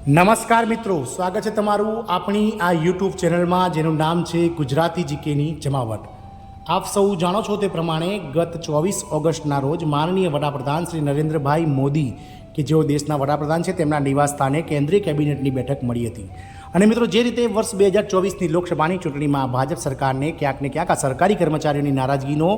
નમસ્કાર મિત્રો, સ્વાગત છે તમારું આપણી આ યુટ્યુબ ચેનલમાં જેનું નામ છે ગુજરાતી જીકેની જમાવટ। આપ સૌ જાણો છો તે પ્રમાણે ગત 24 ઓગસ્ટના રોજ માનનીય વડાપ્રધાન શ્રી નરેન્દ્રભાઈ મોદી કે જેઓ દેશના વડાપ્રધાન છે તેમના નિવાસ સ્થાને કેન્દ્રીય કેબિનેટની બેઠક મળી હતી। અને મિત્રો જે રીતે વર્ષ 2024ની લોકસભાની ચૂંટણીમાં ભાજપ સરકારને ક્યાંક ને ક્યાંક આ સરકારી કર્મચારીઓની નારાજગીનો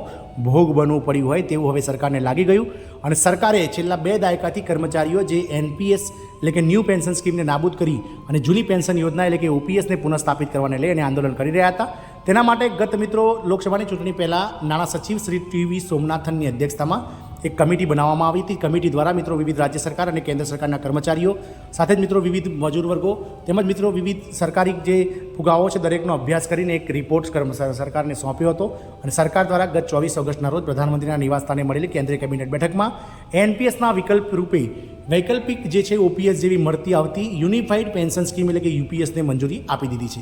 ભોગ બનવું પડ્યું હોય તેવું હવે સરકારને લાગી ગયું અને સરકારે છેલ્લા 2 દાયકાથી કર્મચારીઓ જે એનપીએસ એટલે કે ન્યૂ પેન્શન સ્કીમને નાબૂદ કરી અને જૂની પેન્શન યોજના એટલે કે ઓપીએસને પુનઃસ્થાપિત કરવાને લઈને આંદોલન કરી રહ્યા હતા। તેના માટે ગત મિત્રો લોકસભાની ચૂંટણી પહેલાં નાણાં સચિવ શ્રી ટીવી સોમનાથનની અધ્યક્ષતામાં એક કમિટી બનાવવામાં આવી હતી। કમિટી દ્વારા મિત્રો વિવિધ રાજ્ય સરકાર અને કેન્દ્ર સરકારના કર્મચારીઓ સાથે જ મિત્રો વિવિધ મજૂર વર્ગો તેમજ મિત્રો વિવિધ સરકારી જે ફુગાવો છે દરેકનો અભ્યાસ કરીને એક રિપોર્ટ સરકારને સોંપ્યો હતો અને સરકાર દ્વારા ગત 24 ઓગસ્ટના રોજ પ્રધાનમંત્રીના નિવાસસ્થાને મળેલી કેન્દ્રીય કેબિનેટ બેઠકમાં એનપીએસના વિકલ્પ રૂપે વૈકલ્પિક જે છે ઓપીએસ જેવી મળતી આવતી યુનિફાઈડ પેન્શન સ્કીમ એટલે કે યુપીએસને મંજૂરી આપી દીધી છે।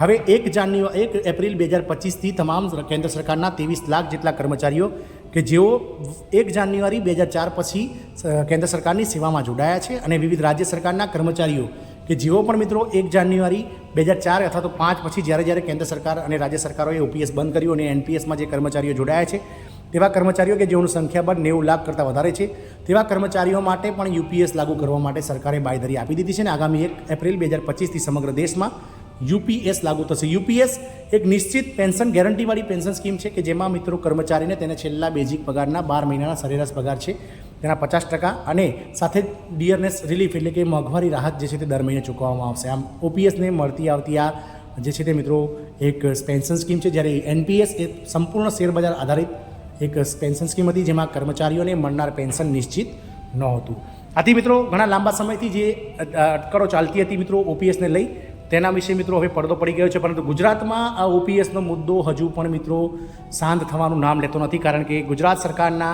હવે 1 એપ્રિલ 2025થી તમામ કેન્દ્ર સરકારના 23 લાખ જેટલા કર્મચારીઓ કે જેઓ 1 જાન્યુઆરી 2004 પછી કેન્દ્ર સરકારની સેવામાં જોડાયા છે અને વિવિધ રાજ્ય સરકારના કર્મચારીઓ કે જેઓ પણ મિત્રો 1 જાન્યુઆરી 2004 અથવા તો 5 પછી જ્યારે કેન્દ્ર સરકાર અને રાજ્ય સરકારોએ ઓપીએસ બંધ કર્યું અને એનપીએસમાં જે કર્મચારીઓ જોડાયા છે તેવા કર્મચારીઓ કે જેઓનું સંખ્યાબળ 90 લાખ કરતાં વધારે છે તેવા કર્મચારીઓ માટે પણ યુપીએસ લાગુ કરવા માટે સરકારે બાંયધરી આપી દીધી છે અને આગામી 1 એપ્રિલ 2025થી સમગ્ર દેશમાં યુપીએસ લાગુ થશે। યુપીએસ એક નિશ્ચિત પેન્શન ગેરંટીવાળી પેન્શન સ્કીમ છે કે જેમાં મિત્રો કર્મચારીને તેને છેલ્લા બેઝિક પગારના 12 મહિનાના સરેરાશ પગાર છે તેના 50% અને સાથે ડિયરનેસ રિલીફ એટલે કે મોંઘવારી રાહત જે છે તે દર મહિને ચૂકવવામાં આવશે। આમ ઓપીએસને મળતી આવતી આ જે છે તે મિત્રો એક પેન્શન સ્કીમ છે, જ્યારે એનપીએસ એ સંપૂર્ણ શેરબજાર આધારિત એક પેન્શન સ્કીમ હતી જેમાં કર્મચારીઓને મળનાર પેન્શન નિશ્ચિત નહોતું। આથી મિત્રો ઘણા લાંબા સમયથી જે અટકળો ચાલતી હતી મિત્રો ઓપીએસને લઈ તેના વિશે મિત્રો હવે પડદો પડી ગયો છે, પરંતુ ગુજરાતમાં આ ઓપીએસનો મુદ્દો હજુ પણ મિત્રો શાંત થવાનું નામ લેતો નથી, કારણ કે ગુજરાત સરકારના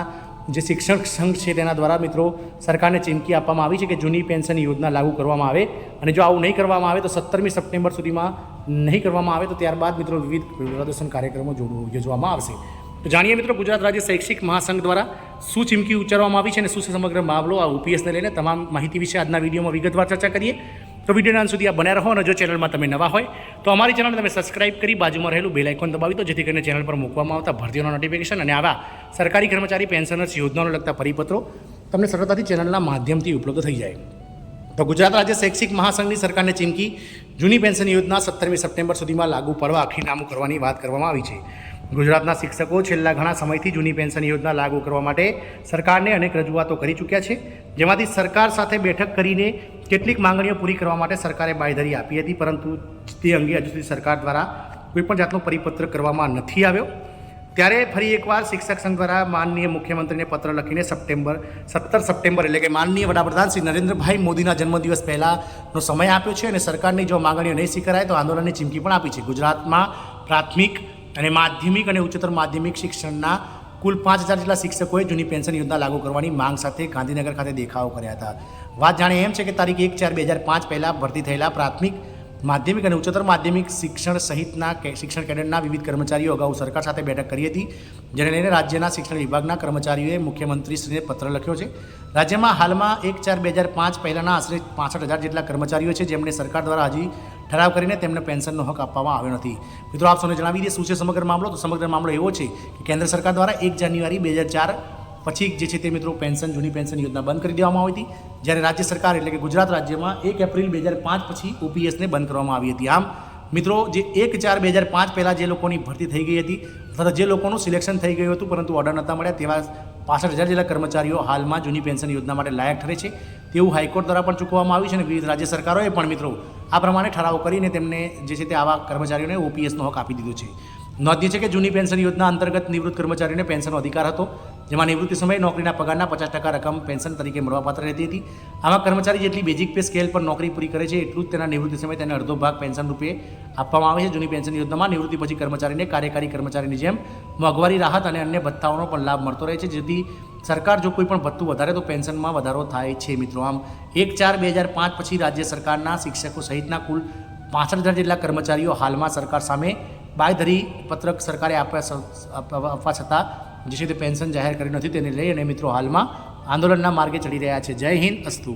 જે શિક્ષક સંઘ છે તેના દ્વારા મિત્રો સરકારને ચીમકી આપવામાં આવી છે કે જૂની પેન્શન યોજના લાગુ કરવામાં આવે અને જો આવું નહીં કરવામાં આવે તો 17મી સપ્ટેમ્બર સુધીમાં નહીં કરવામાં આવે તો ત્યારબાદ મિત્રો વિવિધ પ્રદર્શન કાર્યક્રમો યોજવામાં આવશે। તો જાણીએ મિત્રો ગુજરાત રાજ્ય શૈક્ષિક મહાસંઘ દ્વારા શું ચીમકી ઉચ્ચારવામાં આવી છે અને શું સમગ્ર મામલો આ ઓપીએસને લઈને તમામ માહિતી વિશે આજના વિડીયોમાં વિગતવાર ચર્ચા કરીએ। તો વિડીયોના અંત સુધી આ બન્યા રહો અને જો ચેનલમાં તમે નવા હોય તો અમારી ચેનલને તમે સબસ્ક્રાઇબ કરી બાજુમાં રહેલું બેલ આઇકોન દબાવી દો, જેથી કરીને ચેનલ પર મૂકવામાં આવતા ભરતીઓના નોટિફિકેશન અને આવા સરકારી કર્મચારી પેન્શનર્સ યોજનાઓને લગતા પરિપત્રો તમને સરળતાથી ચેનલના માધ્યમથી ઉપલબ્ધ થઈ જાય। તો ગુજરાત રાજ્ય શૈક્ષિક મહાસંઘની સરકારને ચીમકી, જૂની પેન્શન યોજના 17મી સપ્ટેમ્બર સુધીમાં લાગુ પડવા આખીનામું કરવાની વાત કરવામાં આવી છે। ગુજરાતના શિક્ષકો છેલ્લા ઘણા સમયથી જૂની પેન્શન યોજના લાગુ કરવા માટે સરકારને અનેક રજૂઆતો કરી ચૂક્યા છે, જેમાંથી સરકાર સાથે બેઠક કરીને કેટલીક માંગણીઓ પૂરી કરવા માટે સરકારે બાંયધરી આપી હતી, પરંતુ તે અંગે હજુ સુધી સરકાર દ્વારા કોઈપણ જાતનો પરિપત્ર કરવામાં નથી આવ્યો। ત્યારે ફરી એકવાર શિક્ષક સંઘ દ્વારા માનનીય મુખ્યમંત્રીને પત્ર લખીને 17 સપ્ટેમ્બર એટલે કે માનનીય વડાપ્રધાન શ્રી નરેન્દ્રભાઈ મોદીના જન્મદિવસ પહેલાંનો સમય આપ્યો છે અને સરકારની જો માંગણીઓ નહીં સ્વીકારાય તો આંદોલનની ચીમકી પણ આપી છે। ગુજરાતમાં પ્રાથમિક અને માધ્યમિક અને ઉચ્ચતર માધ્યમિક શિક્ષણના કુલ 5000 જેટલા શિક્ષકોએ જૂની પેન્શન યોજના લાગુ કરવાની માંગ સાથે ગાંધીનગર ખાતે દેખાવો કર્યા હતા। વાત જાણે એમ છે કે તારીખ 1/4/2005 પહેલાં ભરતી થયેલા પ્રાથમિક માધ્યમિક અને ઉચ્ચતર માધ્યમિક શિક્ષણ સહિતના શિક્ષણ કેડરના વિવિધ કર્મચારીઓ અગાઉ સરકાર સાથે બેઠક કરી હતી, જેને લઈને રાજ્યના શિક્ષણ વિભાગના કર્મચારીઓએ મુખ્યમંત્રીશ્રીને પત્ર લખ્યો છે। રાજ્યમાં હાલમાં 1/4/2005 પહેલાંના આશરે 65000 જેટલા કર્મચારીઓ છે જેમને સરકાર દ્વારા હજી ઠરાવ કરીને તેમને પેન્શનનો હક આપવામાં આવ્યો નથી। મિત્રો આપ સૌને જણાવી દઈએ શું છે સમગ્ર મામલો। તો સમગ્ર મામલો એવો છે કે કેન્દ્ર સરકાર દ્વારા 1 જાન્યુઆરી 2004 પછી જે છે તે મિત્રો જૂની પેન્શન યોજના બંધ કરી દેવામાં આવી હતી, જ્યારે રાજ્ય સરકાર એટલે કે ગુજરાત રાજ્યમાં 1 એપ્રિલ 2005 પછી ઓપીએસને બંધ કરવામાં આવી હતી। આમ મિત્રો જે 1/4/2005 પહેલાં જે લોકોની ભરતી થઈ ગઈ હતી અથવા જે લોકોનું સિલેક્શન થઈ ગયું હતું પરંતુ ઓર્ડર નહોતા મળ્યા તેવા 65000 જેટલા કર્મચારીઓ હાલમાં જૂની પેન્શન યોજના માટે લાયક ઠરે છે તેવું હાઈકોર્ટ દ્વારા પણ ચૂકવવામાં આવ્યું છે અને વિવિધ રાજ્ય સરકારોએ પણ મિત્રો આ પ્રમાણે ઠરાવ કરીને તેમને જે છે તે આવા કર્મચારીઓને ઓપીએસનો હક આપી દીધો છે। નોંધ્ય છે કે જૂની પેન્શન યોજના અંતર્ગત નિવૃત્ત કર્મચારીઓને પેન્શનનો અધિકાર હતો, જેમાં નિવૃત્તિ સમયે નોકરીના પગારના 50% રકમ પેન્શન તરીકે મળવાપાત્ર રહેતી હતી। આમાં કર્મચારી જેટલી બેઝિક પે સ્કેલ પર નોકરી પૂરી કરે છે એટલું જ તેના નિવૃત્તિ સમયે તેને અડધો ભાગ પેન્શન રૂપે આપવામાં આવે છે। જૂની પેન્શન યોજનામાં નિવૃત્તિ પછી કર્મચારીને કાર્યકારી કર્મચારીની જેમ મોંઘવારી રાહત અને અન્ય ભથ્થાઓનો પણ લાભ મળતો રહે છે, જેથી સરકાર જો કોઈ પણ ભથ્થું વધારે તો પેન્શનમાં વધારો થાય છે। મિત્રો આમ 1/4/2005 પછી રાજ્ય સરકારના શિક્ષકો સહિતના કુલ 65000 જેટલા કર્મચારીઓ હાલમાં સરકાર સામે બાંયધરી પત્રક સરકારે આપવા છતાં જે છે તે પેન્શન જાહેર કરી નથી, તેને લઈ અને મિત્રો હાલમાં આંદોલનના માર્ગે ચડી રહ્યા છે। જય હિન્દ, અસ્તુ।